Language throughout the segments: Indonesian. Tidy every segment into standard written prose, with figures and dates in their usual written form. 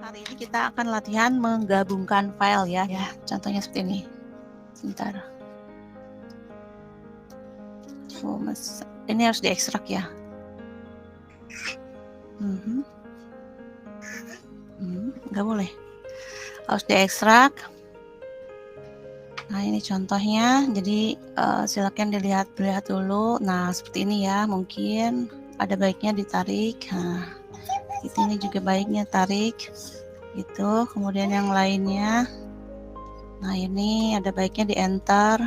Hari ini kita akan latihan menggabungkan file ya. Contohnya seperti ini. Sebentar. Ini harus diekstrak ya. Nggak boleh. Harus diekstrak. Nah, ini contohnya. Jadi silakan dilihat dulu. Nah, seperti ini ya. Mungkin ada baiknya ditarik. Nah, ini juga baiknya tarik. Gitu. Kemudian yang lainnya. Nah, ini ada baiknya di enter.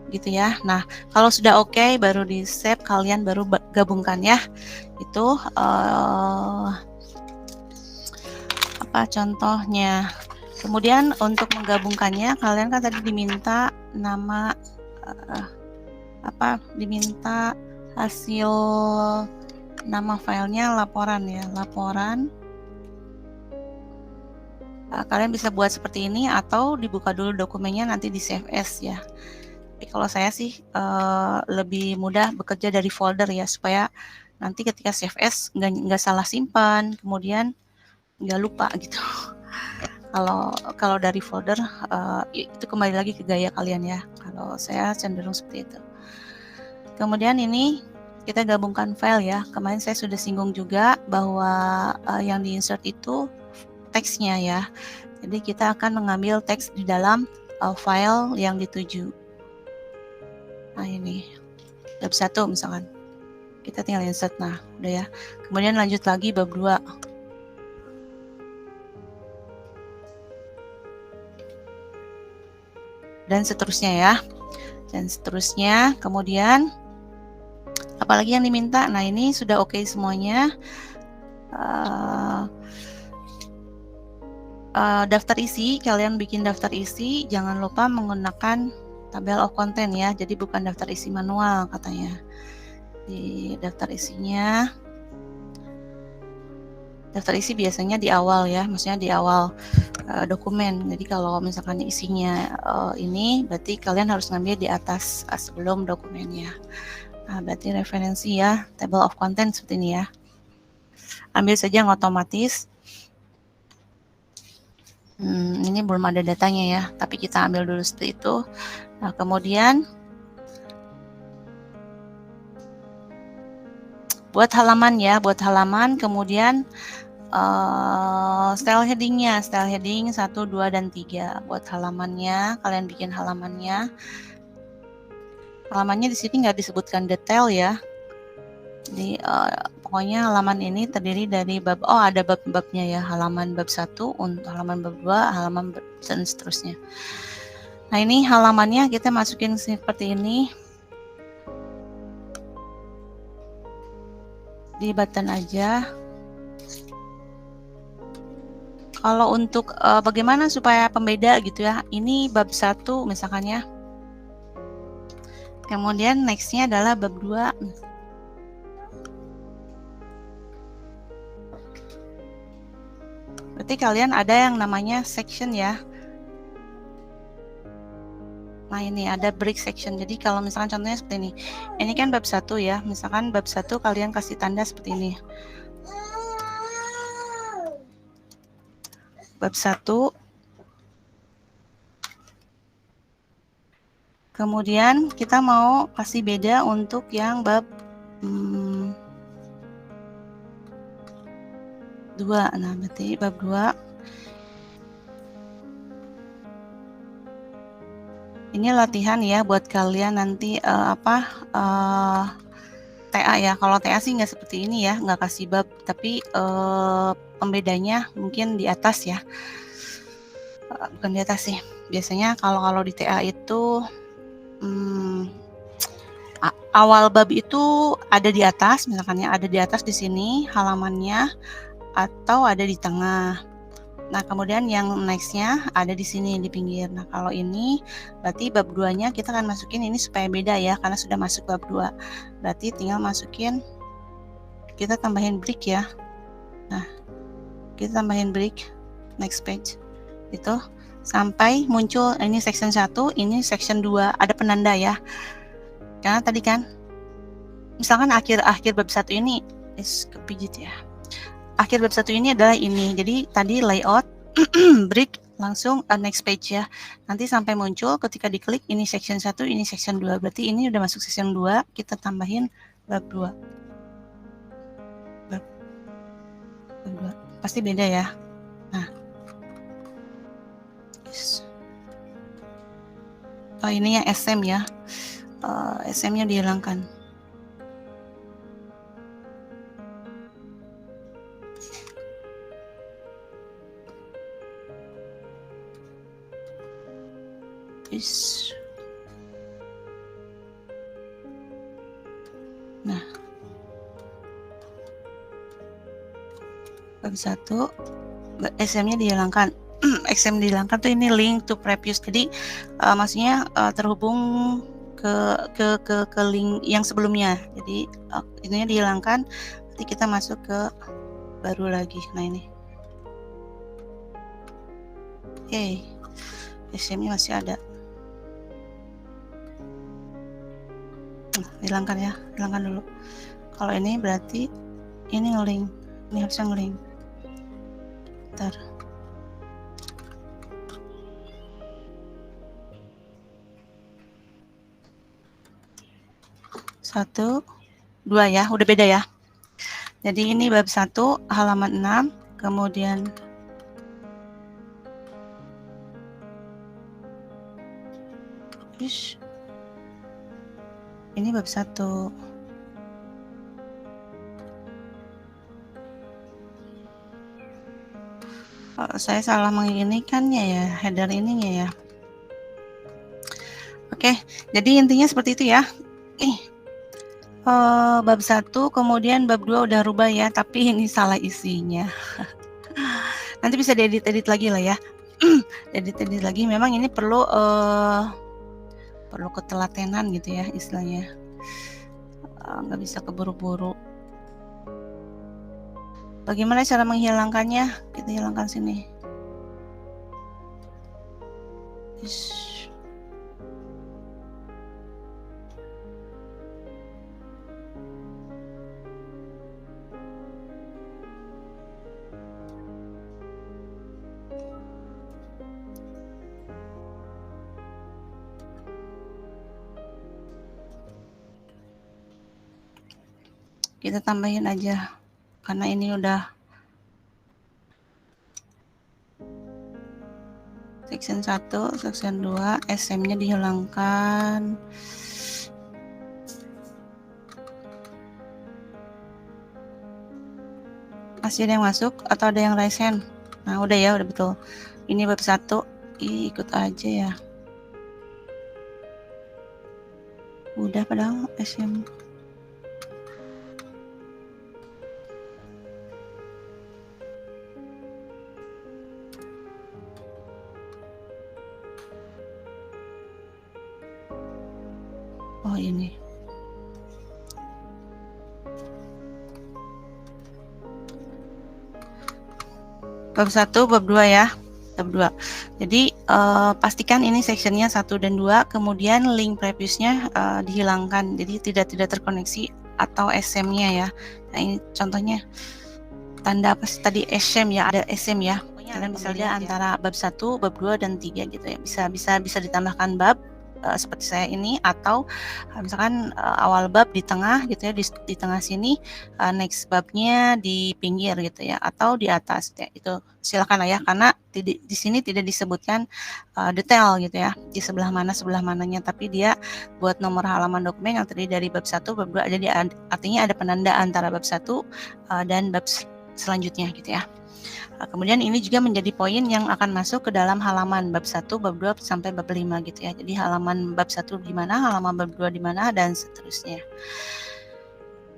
Gitu ya. Nah, kalau sudah oke, baru di save, kalian baru gabungkan ya. Itu apa contohnya. Kemudian untuk menggabungkannya, kalian kan tadi diminta nama diminta hasil nama filenya laporan ya, laporan. Kalian bisa buat seperti ini atau dibuka dulu dokumennya, nanti di save as ya. Tapi kalau saya sih lebih mudah bekerja dari folder ya, supaya nanti ketika save as nggak salah simpan, kemudian nggak lupa gitu. Kalau dari folder itu kembali lagi ke gaya kalian ya. Kalau saya cenderung seperti itu. Kemudian ini kita gabungkan file ya. Kemarin saya sudah singgung juga bahwa yang di-insert itu teksnya ya. Jadi kita akan mengambil teks di dalam file yang dituju. Nah ini bab 1 misalkan. Kita tinggal insert. Nah, udah ya. Kemudian lanjut lagi bab 2. Dan seterusnya ya. Dan seterusnya. Kemudian apalagi yang diminta? Nah, ini sudah oke semuanya. Daftar isi, kalian bikin daftar isi, jangan lupa menggunakan tabel of content ya. Jadi bukan daftar isi manual katanya. Di daftar isinya, daftar isi biasanya di awal ya, maksudnya di awal dokumen. Jadi kalau misalkan isinya ini, berarti kalian harus ngambil di atas sebelum dokumennya. Nah, berarti referensi ya, table of content seperti ini ya. Ambil saja yang otomatis. Ini belum ada datanya ya, tapi kita ambil dulu seperti itu. Nah, kemudian buat halaman ya, buat halaman, kemudian style headingnya, style heading 1, 2, dan 3. Buat halamannya, kalian bikin halamannya. Halamannya di sini nggak disebutkan detail ya. Jadi pokoknya halaman ini terdiri dari bab, ada bab-babnya ya, halaman bab 1, untuk halaman bab 2, halaman dan seterusnya. Nah, ini halamannya kita masukin seperti ini. Di button aja. Kalau untuk bagaimana supaya pembeda gitu ya, ini bab 1 misalkan ya. Kemudian nextnya adalah bab 2. Berarti kalian ada yang namanya section ya. Nah, ini ada break section. Jadi kalau misalkan contohnya seperti ini. Ini kan bab 1 ya. Misalkan bab 1 kalian kasih tanda seperti ini. Bab 1. Kemudian kita mau kasih beda untuk yang bab 2. Nah, berarti bab 2. Ini latihan ya buat kalian nanti TA ya. Kalau TA sih nggak seperti ini ya, nggak kasih bab, tapi pembedanya mungkin di atas ya. Bukan di atas sih. Biasanya kalau di TA itu awal bab itu ada di atas, misalkan ya, ada di atas di sini halamannya, atau ada di tengah. Nah, kemudian yang nextnya ada di sini di pinggir. Nah, kalau ini berarti bab 2-nya kita akan masukin ini supaya beda ya, karena sudah masuk bab 2. Berarti tinggal masukin, kita tambahin break ya. Nah, kita tambahin break, next page. Itu sampai muncul ini section 1, ini section 2, ada penanda ya. Karena tadi kan misalkan akhir bab 1 ini kepijit ya. akhir bab 1 ini adalah ini. Jadi tadi layout, break, langsung next page ya. Nanti sampai muncul ketika diklik ini section 1, ini section 2. Berarti ini udah masuk section 2, kita tambahin bab 2. Bab 2. Pasti beda ya. Nah. Yes. Oh, ini yang SM ya. SM-nya dihilangkan. Yes. Nah, bab 1 SM-nya dihilangkan. SM dihilangkan tuh ini link to previous. Jadi maksudnya terhubung ke link yang sebelumnya. Jadi ininya dihilangkan. Nanti kita masuk ke baru lagi. Nah ini. SM-nya masih ada. Hilangkan ya, hilangkan dulu. Kalau ini berarti ini ngelink, ini harusnya ngelink. Bentar. Satu, dua ya, udah beda ya. Jadi ini bab 1 halaman 6, kemudian ini bab 1. Saya salah menginikannya ya, header ininya ya. Oke, jadi intinya seperti itu ya. Bab 1 kemudian bab 2 udah rubah ya, tapi ini salah isinya. Nanti bisa diedit-edit lagi lah ya. Edit-edit lagi, memang ini perlu ketelatenan gitu ya istilahnya. Nggak bisa keburu-buru. Bagaimana cara menghilangkannya? Kita hilangkan sini. Kita tambahin aja karena ini udah section 1, section 2, SM-nya dihilangkan. Masih ada yang masuk atau ada yang raise hand? Nah, udah ya, udah betul. Ini bab 1, ikut aja ya. Udah padahal SM. Oh, ini. Bab 1, bab 2 ya. Bab 2. Jadi pastikan ini sectionnya 1 dan 2, kemudian link previousnya dihilangkan. Jadi tidak terkoneksi atau SM-nya ya. Nah, ini contohnya tanda apa sih tadi, SM ya, ada SM ya. Kalian bisa lihat antara bab 1, bab 2 dan 3 gitu ya. Bisa ditambahkan bab seperti saya ini, atau misalkan awal bab di tengah gitu ya, di tengah sini, next babnya di pinggir gitu ya, atau di atas ya. Itu silakan lah ya, karena di sini tidak disebutkan detail gitu ya, di sebelah mananya, tapi dia buat nomor halaman dokumen yang terdiri dari bab 1, bab 2, jadi artinya ada penanda antara bab 1 dan bab selanjutnya gitu ya. Kemudian ini juga menjadi poin yang akan masuk ke dalam halaman bab 1, bab 2 sampai bab 5 gitu ya. Jadi halaman bab 1 di mana, halaman bab 2 di mana, dan seterusnya.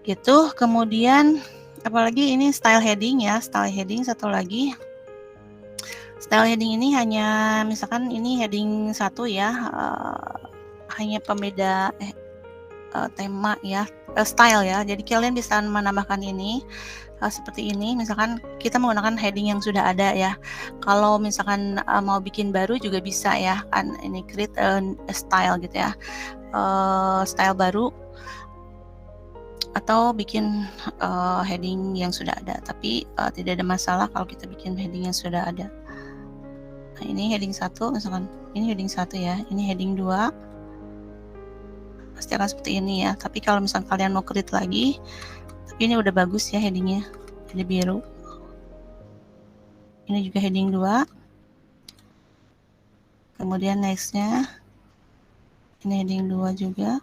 Gitu. Kemudian apalagi ini style heading ya, style heading satu lagi. Style heading ini hanya misalkan ini heading 1 ya, hanya pembeda tema ya, style ya. Jadi kalian bisa menambahkan ini seperti ini, misalkan kita menggunakan heading yang sudah ada ya. Kalau misalkan mau bikin baru juga bisa ya, kan ini create a style gitu ya, style baru. atau bikin heading yang sudah ada, tapi tidak ada masalah kalau kita bikin heading yang sudah ada. Nah, ini heading 1, misalkan ini heading 1 ya, ini heading 2, pasti akan seperti ini ya. Tapi kalau misalkan kalian mau create lagi, tapi ini udah bagus ya headingnya, jadi biru. Ini juga heading 2, kemudian nextnya ini heading 2 juga,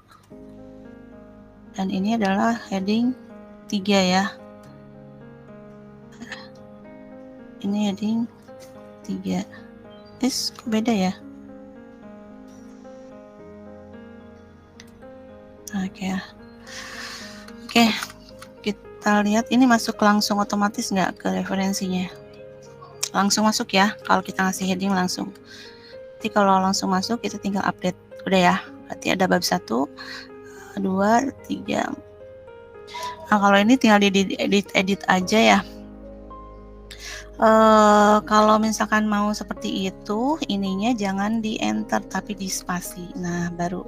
dan ini adalah heading 3 ya. Ini heading 3. Kok beda ya? Oke, kita lihat ini masuk langsung otomatis nggak ke referensinya. Langsung masuk ya, kalau kita ngasih heading langsung. Jadi kalau langsung masuk, kita tinggal update. Udah ya, berarti ada bab 1, 2, 3. Nah, kalau ini tinggal edit aja ya. Kalau misalkan mau seperti itu, ininya jangan di enter tapi di spasi. Nah, baru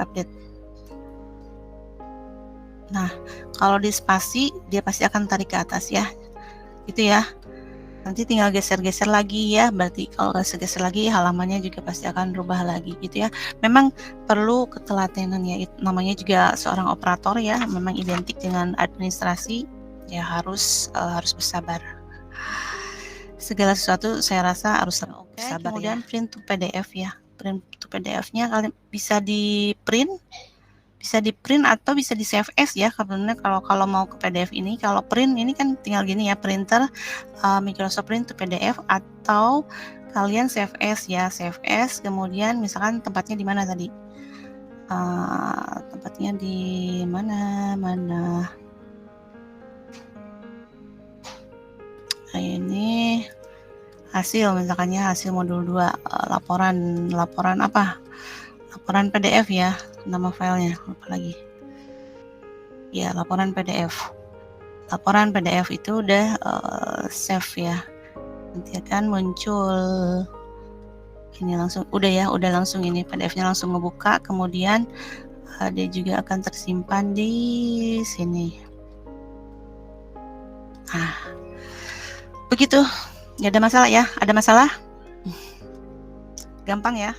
update. Nah, kalau di spasi dia pasti akan tarik ke atas ya, gitu ya. Nanti tinggal geser-geser lagi ya, berarti kalau geser-geser lagi halamannya juga pasti akan berubah lagi gitu ya. Memang perlu ketelatenan ya, namanya juga seorang operator ya, memang identik dengan administrasi ya, harus bersabar. Segala sesuatu saya rasa harus bersabar. Kemudian ya. Print to PDF ya, print to PDF-nya kalian bisa di print atau bisa di save as ya. Sebenarnya kalau mau ke PDF ini, kalau print ini kan tinggal gini ya, printer Microsoft Print to PDF, atau kalian save as ya, save as. Kemudian misalkan tempatnya di mana tadi? Tempatnya di mana? Nah, ini hasil, misalkannya hasil modul 2, laporan apa? Laporan PDF ya, nama filenya lupa lagi ya, laporan PDF itu udah save ya, nanti akan muncul ini langsung, udah langsung ini PDF-nya langsung ngebuka, kemudian dia juga akan tersimpan di sini. Nah, begitu, nggak ada masalah ya? Ada masalah? Gampang ya?